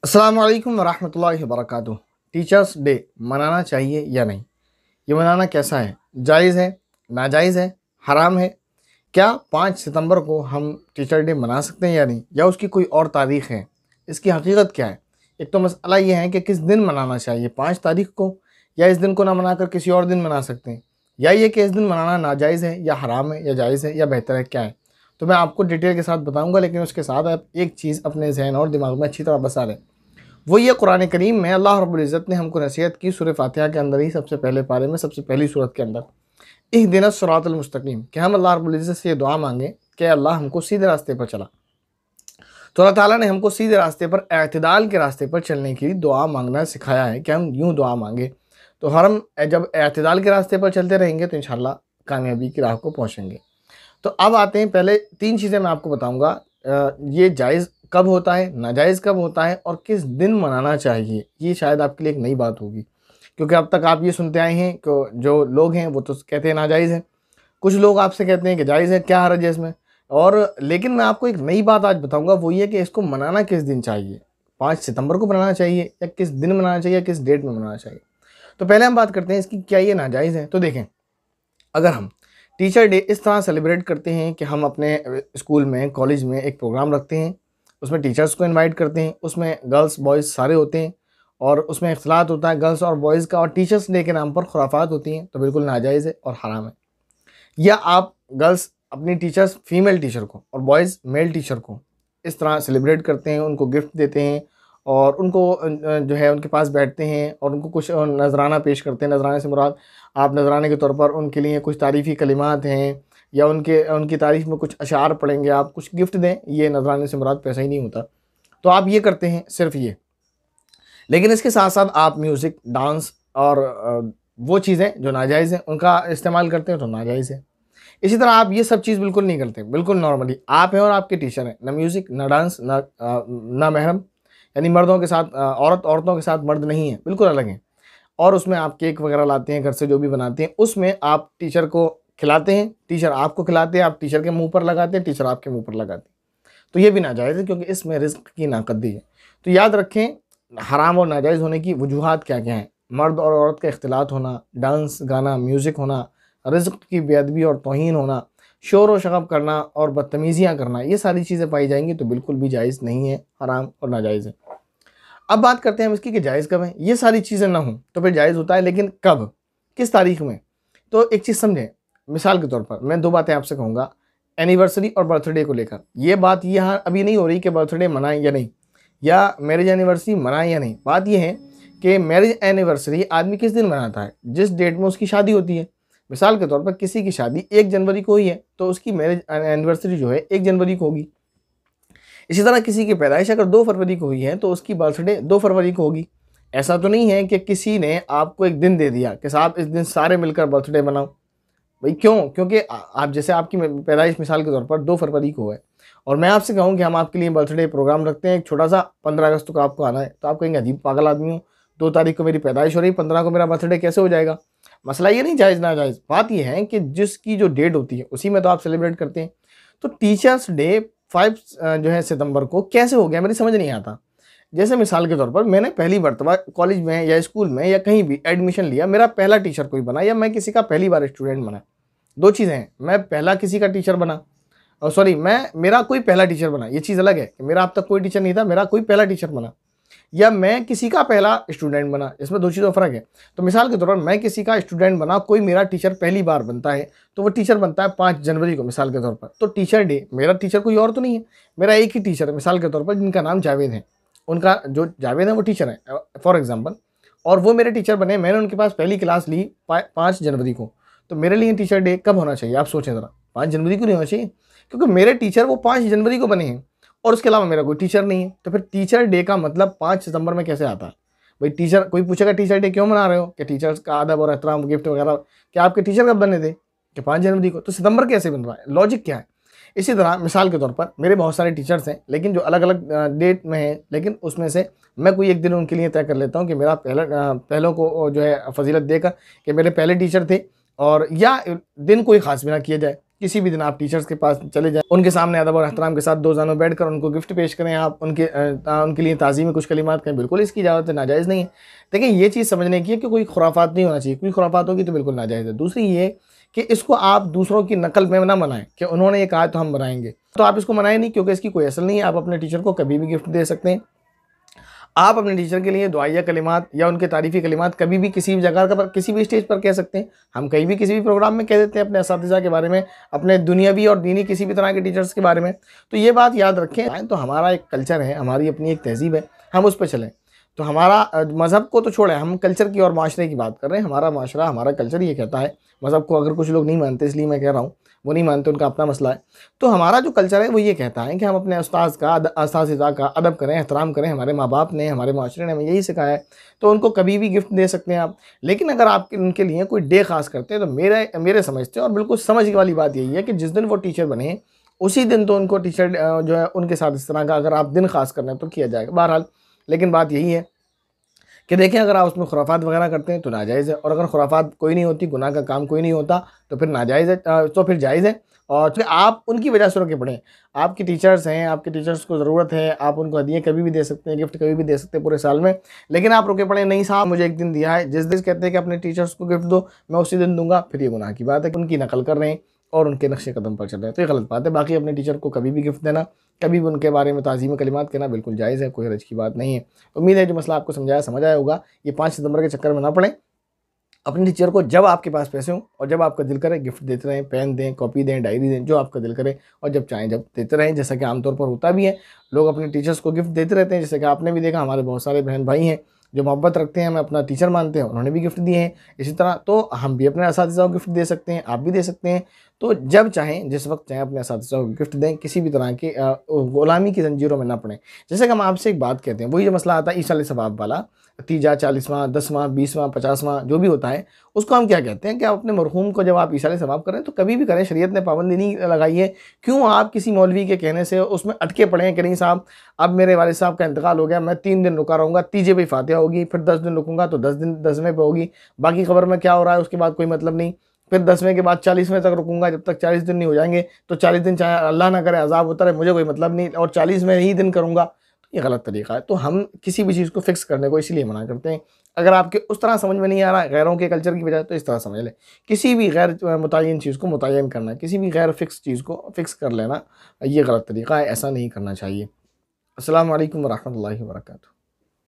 अस्सलाम वालेकुम वरहमतुल्लाहि वबरकातुहू। टीचर्स डे मनाना चाहिए या नहीं? ये मनाना कैसा है? जायज़ है, नाजायज़ है, हराम है? क्या 5 सितंबर को हम टीचर डे मना सकते हैं या नहीं? या उसकी कोई और तारीख़ है? इसकी हकीकत क्या है? एक तो मसला ये है कि किस दिन मनाना चाहिए, 5 तारीख़ को, या इस दिन को ना मनाकर किसी और दिन मना सकते हैं? या ये कि इस दिन मनाना नाजायज़ है या हराम है या जायज़ है या बेहतर है, क्या है? तो मैं आपको डिटेल के साथ बताऊँगा, लेकिन उसके साथ आप एक चीज़ अपने ज़हन और दिमाग में अच्छी तरह बसा लें। वो ये कुरान करीम में अल्लाह रब्बुल इज़्ज़त ने हमको नसीहत की सूरह फातिहा के अंदर ही, सबसे पहले पारे में, सबसे पहली सूरत के अंदर, इहदिनस सिरातल मुस्तकीम, कि हम अल्लाह रब्बुल इज़्ज़त से ये दुआ मांगें कि अल्लाह हमको सीधे रास्ते पर चला। तो अल्लाह ताला ने हमको सीधे रास्ते पर, एतदाल के रास्ते पर चलने की दुआ मांगना सिखाया है कि हम यूँ दुआ मांगे। तो हम जब एतदाल के रास्ते पर चलते रहेंगे तो इंशाअल्लाह कामयाबी की राह को पहुँचेंगे। तो अब आते हैं, पहले 3 चीज़ें मैं आपको बताऊँगा। ये जायज़ कब होता है, नाजायज़ कब होता है और किस दिन मनाना चाहिए। ये शायद आपके लिए एक नई बात होगी, क्योंकि अब तक आप ये सुनते आए हैं कि जो लोग हैं वो तो कहते हैं नाजायज़ है, कुछ लोग आपसे कहते हैं कि जायज़ है, क्या हर्ज है इसमें। और लेकिन मैं आपको एक नई बात आज बताऊँगा, वो ये कि इसको मनाना किस दिन चाहिए। 5 सितंबर को मनाना चाहिए या किस दिन मनाना चाहिए, या किस डेट में मनाना चाहिए। तो पहले हम बात करते हैं इसकी, क्या ये नाजायज़ है। तो देखें, अगर हम टीचर डे इस तरह सेलिब्रेट करते हैं कि हम अपने स्कूल में, कॉलेज में एक प्रोग्राम रखते हैं, उसमें टीचर्स को इनवाइट करते हैं, उसमें गर्ल्स बॉयज़ सारे होते हैं और उसमें इख्तिलात होता है गर्ल्स और बॉयज़ का, और टीचर्स डे के नाम पर खुराफात होती हैं, तो बिल्कुल नाजायज़ है और हराम है। या आप गर्ल्स अपनी टीचर्स फीमेल टीचर को और बॉयज़ मेल टीचर को इस तरह सेलिब्रेट करते हैं, उनको गिफ्ट देते हैं और उनको जो है उनके पास बैठते हैं और उनको कुछ नजराना पेश करते हैं। नजराने से मुराद, आप नजराने के तौर पर उनके लिए कुछ तारीफ़ी कलिमात हैं या उनकी तारीफ़ में कुछ अशार पढ़ेंगे, आप कुछ गिफ्ट दें। ये नजराने से मुराद पैसा ही नहीं होता, तो आप ये करते हैं सिर्फ ये। लेकिन इसके साथ साथ आप म्यूज़िक, डांस और वो चीज़ें जो नाजायज़ हैं उनका इस्तेमाल करते हैं, तो नाजायज़ है। इसी तरह आप ये सब चीज़ बिल्कुल नहीं करते, बिल्कुल नॉर्मली आप हैं और आपके टीचर हैं, ना म्यूज़िक, ना डांस, ना महरम, यानी मर्दों के साथ औरत, औरतों के साथ मर्द नहीं है, बिल्कुल अलग हैं। और उसमें आप केक वगैरह लाते हैं घर से, जो भी बनाते हैं उसमें आप टीचर को खिलाते हैं, टीचर आपको खिलाते हैं, आप टीचर के मुंह पर लगाते हैं, टीचर आपके मुंह पर लगाते हैं। तो ये भी नाजायज़ है, क्योंकि इसमें रिज़्क की नाक़दी है। तो याद रखें, हराम और नाजायज़ होने की वजूहात क्या क्या हैं। मर्द और औरत का इख्तिलात होना, डांस, गाना, म्यूज़िक होना, रिज़्क की बेअदबी और तौहीन होना, शोर व शगब करना और बदतमीज़ियाँ करना, ये सारी चीज़ें पाई जाएंगी तो बिल्कुल भी जायज़ नहीं है, हराम और नाजायज़ है। अब बात करते हैं हम इसकी कि जायज़ कब है। ये सारी चीज़ें ना हों तो फिर जायज़ होता है, लेकिन कब, किस तारीख़ में। तो एक चीज़ समझें, मिसाल के तौर पर मैं 2 बातें आपसे कहूँगा, एनिवर्सरी और बर्थडे को लेकर। ये बात यहाँ अभी नहीं हो रही कि बर्थडे मनाएं या नहीं, या मैरिज एनिवर्सरी मनाएं या नहीं। बात ये है कि मैरिज एनिवर्सरी आदमी किस दिन मनाता है, जिस डेट में उसकी शादी होती है। मिसाल के तौर पर किसी की शादी 1 जनवरी को हुई है, तो उसकी मैरिज एनिवर्सरी जो है 1 जनवरी को होगी। इसी तरह किसी की पैदाइश अगर 2 फरवरी को हुई है तो उसकी बर्थडे 2 फरवरी को होगी। ऐसा तो नहीं है कि किसी ने आपको एक दिन दे दिया कि साहब इस दिन सारे मिलकर बर्थडे मनाओ। भाई क्यों? क्योंकि आप जैसे आपकी पैदाइश मिसाल के तौर पर 2 फरवरी को है और मैं आपसे कहूँ कि हम आपके लिए बर्थडे प्रोग्राम रखते हैं, एक छोटा सा 15 अगस्त को आपको आना है, तो आप कहेंगे अजीब पागल आदमी हो, 2 तारीख को मेरी पैदाइश हो रही, 15 को मेरा बर्थडे कैसे हो जाएगा। मसला ये नहीं जायज़ ना जायज़, बात ये है कि जिसकी जो डेट होती है उसी में तो आप सेलिब्रेट करते हैं। तो टीचर्स डे 5 जो है सितंबर को कैसे हो गया, मेरी समझ नहीं आता। जैसे मिसाल के तौर पर मैंने पहली मर्तबा कॉलेज में या स्कूल में या कहीं भी एडमिशन लिया, मेरा पहला टीचर कोई बना या मैं किसी का पहली बार स्टूडेंट बना, 2 चीज़ें हैं। मैं पहला किसी का टीचर बना, और सॉरी, मेरा कोई पहला टीचर बना, ये चीज़ अलग है कि मेरा अब तक कोई टीचर नहीं था, मेरा कोई पहला टीचर बना, या मैं किसी का पहला स्टूडेंट बना, इसमें 2 चीज़ों का फ़र्क है। तो मिसाल के तौर पर मैं किसी का स्टूडेंट बना, कोई मेरा टीचर पहली बार बनता है, तो वो टीचर बनता है 5 जनवरी को मिसाल के तौर पर। तो टीचर डे, मेरा टीचर कोई और तो नहीं है, मेरा एक ही टीचर है मिसाल के तौर पर, जिनका नाम जावेद है। उनका जो जावेद है वो टीचर है फॉर एग्ज़ाम्पल, और वो मेरे टीचर बने, मैंने उनके पास पहली क्लास ली 5 जनवरी को। तो मेरे लिए टीचर डे कब होना चाहिए, आप सोचें ज़रा। 5 जनवरी को नहीं होना चाहिए, क्योंकि मेरे टीचर वो 5 जनवरी को बने हैं और उसके अलावा मेरा कोई टीचर नहीं है। तो फिर टीचर डे का मतलब 5 सितंबर में कैसे आता है। भाई टीचर, कोई पूछेगा टीचर डे क्यों मना रहे हो, कि टीचर्स का अदब और एहतराम, गिफ्ट वगैरह, क्या आपके टीचर कब बने थे, कि 5 जनवरी को, तो सितंबर कैसे बन रहा है, लॉजिक क्या है। इसी तरह मिसाल के तौर पर मेरे बहुत सारे टीचर्स हैं, लेकिन जो अलग अलग डेट में हैं, लेकिन उसमें से मैं कोई एक दिन उनके लिए तय कर लेता हूँ कि मेरा पहलों को जो है फजीलत देकर कि मेरे पहले टीचर थे, और या दिन कोई ख़ास भी ना किया जाए। किसी भी दिन आप टीचर्स के पास चले जाएं, उनके सामने अदब और एहतराम के साथ दो जानों बैठकर उनको गिफ्ट पेश करें, आप उनके लिए ताज़ीम कुछ कलिमात कहें, बिल्कुल इसकी इजाज़त है, नाजायज़ नहीं है। देखिए ये चीज़ समझने की है कि कोई खुराफात नहीं होना चाहिए, कोई खुराफात होगी तो बिल्कुल नाजायज़ है। दूसरी ये कि इसको आप दूसरों की नकल में ना बनाएं कि उन्होंने ये कहा तो हम बनाएंगे, तो आप इसको मनाएं नहीं, क्योंकि इसकी कोई असल नहीं है। आप अपने टीचर को कभी भी गिफ्ट दे सकते हैं। आप अपने टीचर के लिए दुआया कलिमात या उनके तारीफ़ी कलिमात कभी भी किसी भी जगह पर किसी भी स्टेज पर कह सकते हैं। हम कहीं भी किसी भी प्रोग्राम में कह देते हैं अपने असातिज़ा के बारे में, अपने दुनियावी और दीनी किसी भी तरह के टीचर्स के बारे में। तो ये बात याद रखें, तो हमारा एक कल्चर है, हमारी अपनी एक तहज़ीब है, हम उस पर चलें। तो हमारा मज़हब को तो छोड़ें, हम कल्चर की और माशरे की बात कर रहे हैं। हमारा माशरा, हमारा कल्चर ये कहता है, मज़हब को अगर कुछ लोग नहीं मानते इसलिए मैं कह रहा हूँ, वो नहीं मानते, उनका अपना मसला है। तो हमारा जो कल्चर है वो ये कहता है कि हम अपने असातिज़ा का अदब करें, एहतराम करें। हमारे माँ बाप ने, हमारे माशरे ने हमें यही सिखाया है, तो उनको कभी भी गिफ्ट दे सकते हैं आप। लेकिन अगर आप उनके लिए कोई डे ख़ास करते हैं, तो मेरे समझते और बिल्कुल समझ वाली बात यही है कि जिस दिन वो टीचर बने उसी दिन तो उनको टीचर जो है उनके साथ इस तरह का अगर आप दिन ख़ास करना है तो किया जाएगा बहरहाल। लेकिन बात यही है कि देखें, अगर आप उसमें खुराफात वगैरह करते हैं तो नाजायज़ है, और अगर खुराफात कोई नहीं होती, गुनाह का काम कोई नहीं होता, तो फिर नाजायज़ है, तो फिर जायज़ है। और फिर आप उनकी वजह से रोके पड़ें। आपके टीचर्स हैं, आपके टीचर्स को ज़रूरत है, आप उनको हदिये कभी भी दे सकते हैं, गिफ्ट कभी भी दे सकते हैं पूरे साल में। लेकिन आप रोके पड़े, नहीं साहब मुझे एक दिन दिया है, जिस दिन कहते हैं कि अपने टीचर्स को गिफ्ट दो, मैं उसी दिन दूंगा, फिर ये गुनाह की बात है कि उनकी नकल कर रहे हैं और उनके नक्शे कदम पर चल रहे हैं, तो ये गलत बात है। बाकी अपने टीचर को कभी भी गिफ्ट देना, कभी भी उनके बारे में ताज़ीम कलिमात कहना बिल्कुल जायज़ है, कोई हर्ज की बात नहीं है। उम्मीद है जो मसला आपको समझ आया होगा। ये 5 सितंबर के चक्कर में ना पड़ें। अपने टीचर को जब आपके पास पैसे हों और जब आपका दिल करे गिफ्ट देते रहें, पेन दें, कॉपी दें, डायरी दें, जो आपका दिल करे, और जब चाहें जब देते रहें। जैसा कि आमतौर पर होता भी है, लोग अपने टीचर्स को गिफ्ट देते रहते हैं। जैसे कि आपने भी देखा, हमारे बहुत सारे बहन भाई हैं जो मोहब्बत रखते हैं, हमें अपना टीचर मानते हैं, उन्होंने भी गिफ्ट दिए हैं। इसी तरह तो हम भी अपने असातिज़ा को गिफ्ट दे सकते हैं, आप भी दे सकते हैं। तो जब चाहें, जिस वक्त चाहें, अपने असातिज़ा को गिफ्ट दें, किसी भी तरह की ग़ुलामी की ज़ंजीरों में ना पड़ें। जैसे कि हम आपसे एक बात कहते हैं, वही जो मसला आता है ईसाल सवाब वाला, तीजा, 40वां, 10वां, 20वां, 50वां जो भी होता है, उसको हम क्या कहते हैं कि आप अपने मरहूम को जब आप ईसाल सवाब करें तो कभी भी करें, शरीयत ने पाबंदी नहीं लगाई है। क्यों आप किसी मौलवी के कहने से उसमें अटके पड़े हैं कि नहीं साहब, अब मेरे वालिद साहब का इंतकाल हो गया, मैं 3 दिन रुका रहूँगा, तीजे पे फातिहा होगी, फिर 10 दिन रुकूंगा तो 10 दिन 10वें पे होगी, बाकी खबर में क्या हो रहा है उसके बाद कोई मतलब नहीं, फिर 10वें के बाद 40वें तक रुकूंगा, जब तक 40 दिन नहीं हो जाएंगे, तो 40 दिन चाहे अल्लाह ना करे अजाब होता रहे, मुझे कोई मतलब नहीं, और 40वें ही दिन करूँगा। ये गलत तरीका है। तो हम किसी भी चीज़ को फिक्स करने को इसलिए मना करते हैं। अगर आपके उस तरह समझ में नहीं आ रहा है गैरों के कल्चर की वजह, तो इस तरह समझ लें, किसी भी गैर मुतय्यन चीज़ को मुतय्यन करना, किसी भी गैर फिक्स चीज़ को फिक्स कर लेना, ये गलत तरीका है, ऐसा नहीं करना चाहिए। अस्सलामु अलैकुम व रहमतुल्लाहि व बरकातुहू।